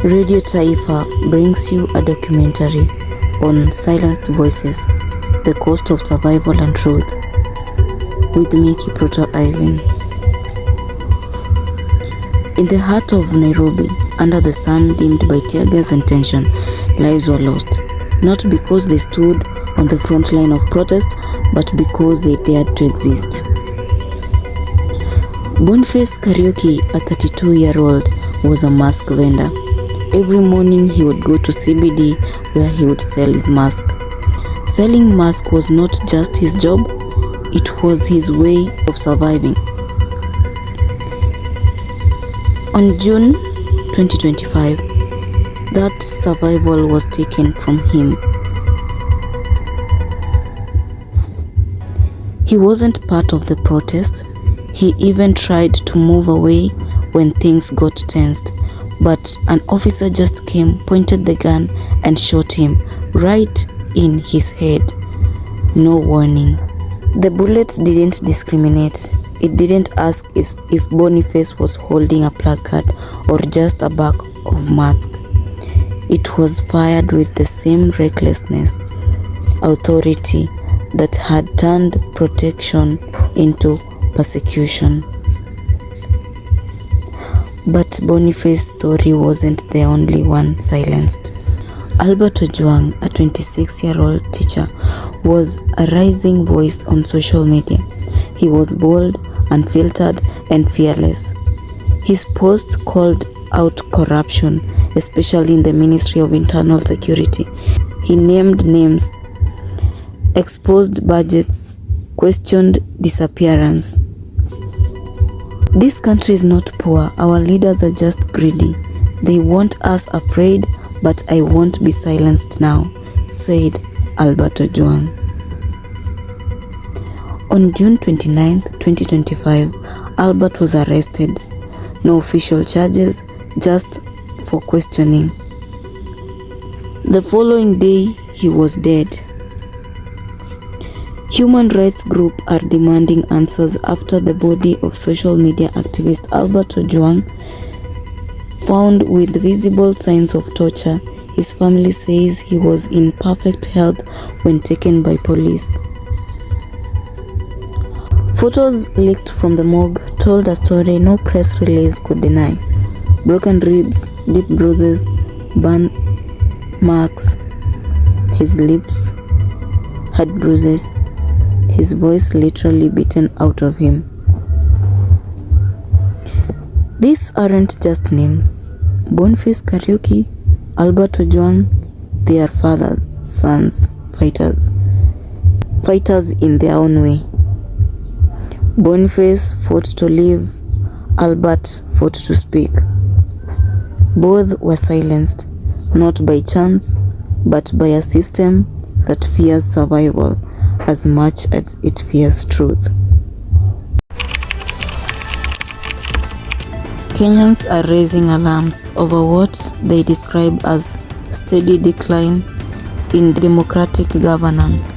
Radio Taifa brings you a documentary on Silenced Voices, the Cost of Survival and Truth, with me, Kipruto Ivan. In the heart of Nairobi, under the sun dimmed by tear gas and tension, lives were lost, not because they stood on the front line of protest, but because they dared to exist. Boniface Kariuki, a 32-year-old, was a mask vendor. Every morning he would go to CBD where he would sell his mask. Selling masks was not just his job, it was his way of surviving. On June 2025, that survival was taken from him. He wasn't part of the protest. He even tried to move away when things got tensed, but an officer just came, pointed the gun, and shot him right in his head. No warning. The bullet didn't discriminate. It didn't ask if Boniface was holding a placard or just a bag of mask. It was fired with the same recklessness, authority that had turned protection into persecution. But Boniface's story wasn't the only one silenced. Albert Ojwang, a 26-year-old teacher, was a rising voice on social media. He was bold, unfiltered, and fearless. His posts called out corruption, especially in the Ministry of Internal Security. He named names, exposed budgets, questioned disappearance. This country is not poor. Our leaders are just greedy. They want us afraid, but I won't be silenced now, said Albert Ojwang. On June 29, 2025, Albert was arrested. No official charges, just for questioning. The following day, he was dead. Human rights groups are demanding answers after the body of social media activist Albert Ojwang found with visible signs of torture. His family says he was in perfect health when taken by police. Photos leaked from the morgue told a story no press release could deny. Broken ribs, deep bruises, burn marks. His lips had bruises. His voice literally beaten out of him. These aren't just names. Boniface Kariuki, Albert Ojwang, they are fathers, sons, fighters. Fighters in their own way. Boniface fought to live. Albert fought to speak. Both were silenced, not by chance, but by a system that fears survival as much as it fears truth. Kenyans are raising alarms over what they describe as steady decline in democratic governance,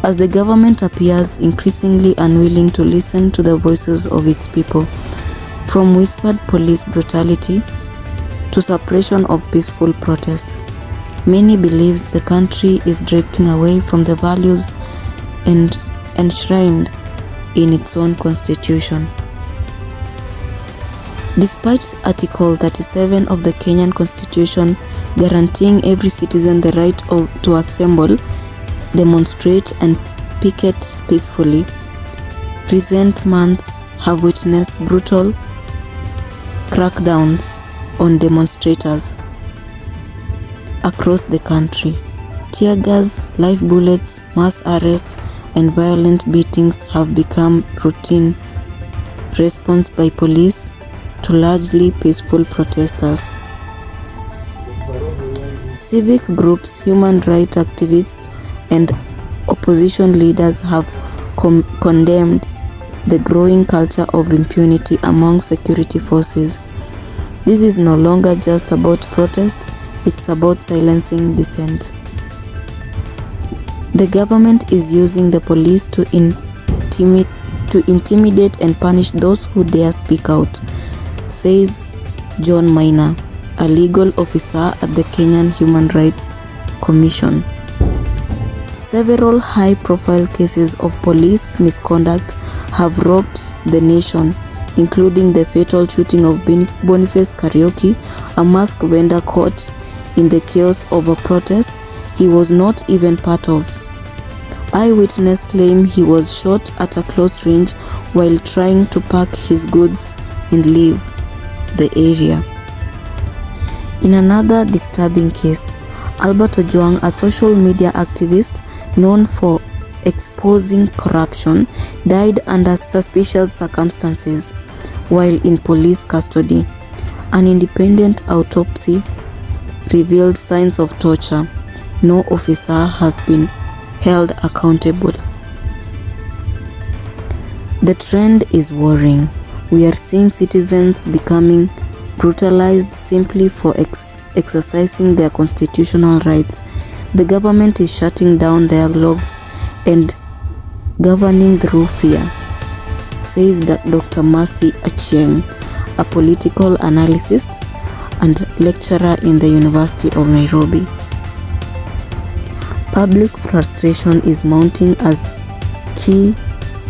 as the government appears increasingly unwilling to listen to the voices of its people, from whispered police brutality to suppression of peaceful protest. Many believes the country is drifting away from the values and enshrined in its own constitution. Despite Article 37 of the Kenyan Constitution guaranteeing every citizen the right to assemble, demonstrate and picket peacefully, recent months have witnessed brutal crackdowns on demonstrators across the country. Tear gas, live bullets, mass arrests, and violent beatings have become routine response by police to largely peaceful protesters. Civic groups, human rights activists, and opposition leaders have condemned the growing culture of impunity among security forces. This is no longer just about protest, it's about silencing dissent. The government is using the police to intimidate and punish those who dare speak out, says John Maina, a legal officer at the Kenyan Human Rights Commission. Several high-profile cases of police misconduct have rocked the nation, including the fatal shooting of Boniface Kariuki, a mask vendor caught in the chaos of a protest he was not even part of. Eyewitness claim he was shot at a close range while trying to pack his goods and leave the area. In another disturbing case, Albert Ojwang, a social media activist known for exposing corruption, died under suspicious circumstances while in police custody. An independent autopsy revealed signs of torture. No officer has been held accountable. The trend is worrying. We are seeing citizens becoming brutalized simply for exercising their constitutional rights. The government is shutting down dialogues and governing through fear, says Dr. Mercy Achieng, a political analyst and lecturer in the University of Nairobi. Public frustration is mounting as key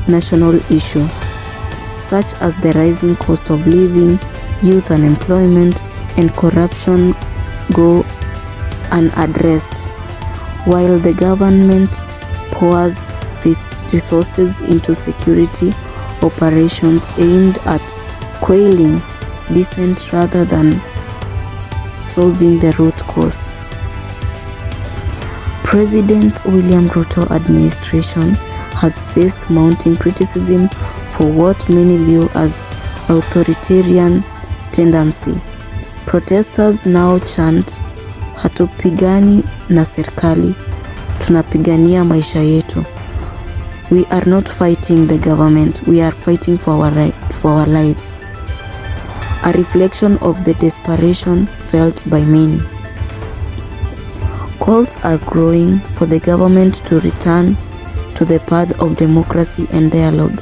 national issue, such as the rising cost of living, youth unemployment, and corruption go unaddressed, while the government pours resources into security operations aimed at quelling dissent rather than solving the root cause. President William Ruto administration has faced mounting criticism for what many view as authoritarian tendency. Protesters now chant, hatupigani na serikali, tunapigania maisha yetu. We are not fighting the government, we are fighting for our lives. A reflection of the desperation felt by many. Calls are growing for the government to return to the path of democracy and dialogue.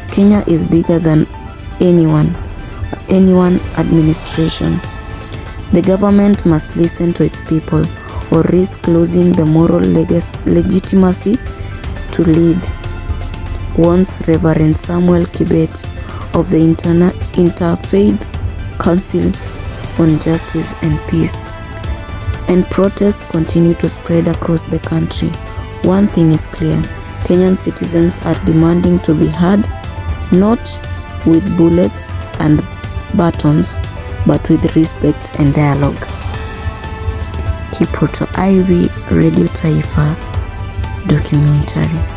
Kenya is bigger than anyone administration. The government must listen to its people or risk losing the moral legitimacy to lead, warns Reverend Samuel Kibet of the Interfaith Council on Justice and Peace. And protests continue to spread across the country. One thing is clear, Kenyan citizens are demanding to be heard, not with bullets and batons, but with respect and dialogue. Kipruto Ivy, Radio Taifa, documentary.